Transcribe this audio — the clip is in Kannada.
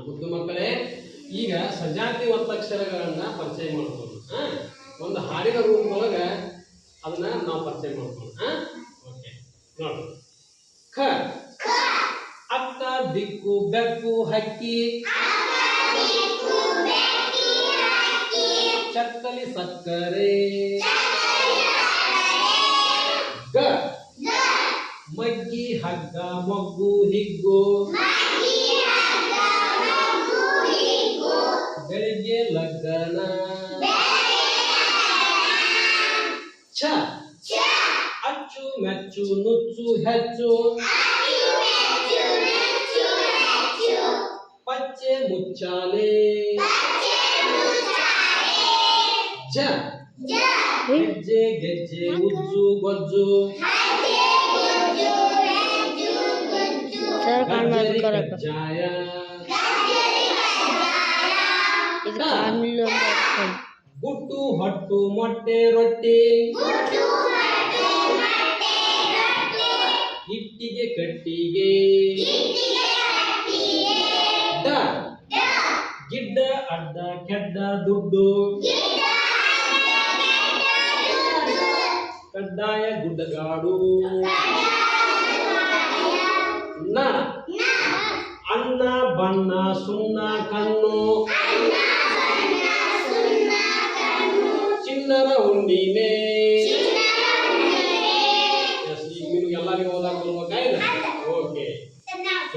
ಮುದ್ದು ಮಕ್ಕಳೇ, ಈಗ ಸಜಾತಿ ಒತ್ತಕ್ಷರಗಳನ್ನ ಪರಿಚಯ ಮಾಡ್ಕೊಂಡು ಒಂದು ಹಾಡಿನ ರೂಪದೊಳಗೆ ಅದನ್ನ ನಾವು ಪರಿಚಯ ಮಾಡ್ಕೊಂಡು ಓಕೆ ನೋಡಿ. ಖ ಅಕ್ಕ ದಿಕ್ಕು ಬೆಕ್ಕು ಹಕ್ಕಿ ಚಕ್ಕಲಿ ಸಕ್ಕರೆ. ಗ ಮಗ್ಗಿ ಹಗ್ಗ ಮೊಗ್ಗು ಹಿಗ್ಗು ಬೆಳಿಗ್ಗೆ ಲಗ್ನ. ಛ ಅಚ್ಚು ಮೆಚ್ಚು ನುಚ್ಚು ಹೆಚ್ಚು ಪಚ್ಚೆ ಮುಚ್ಚಾಲೆ. ಜ ಹೆಜ್ಜೆ ಗೆಜ್ಜೆ ಉಜ್ಜು ಗೊಜ್ಜು ಕಜ್ಜಾಯ. ಗುಟ್ಟು ಹೊಟ್ಟು ಮೊಟ್ಟೆ ರೊಟ್ಟಿ ಇಟ್ಟಿಗೆ ಕಟ್ಟಿಗೆ. ಡ ಗಿಡ್ಡ ಅಡ್ಡ ಕೆಡ್ಡ ದುಡ್ಡು ಕಡ್ಡಾಯ ಗುಡ್ಡಗಾಡು. ನ ಅನ್ನ ಬಣ್ಣ ಸುಣ್ಣ ಕಣ್ಣು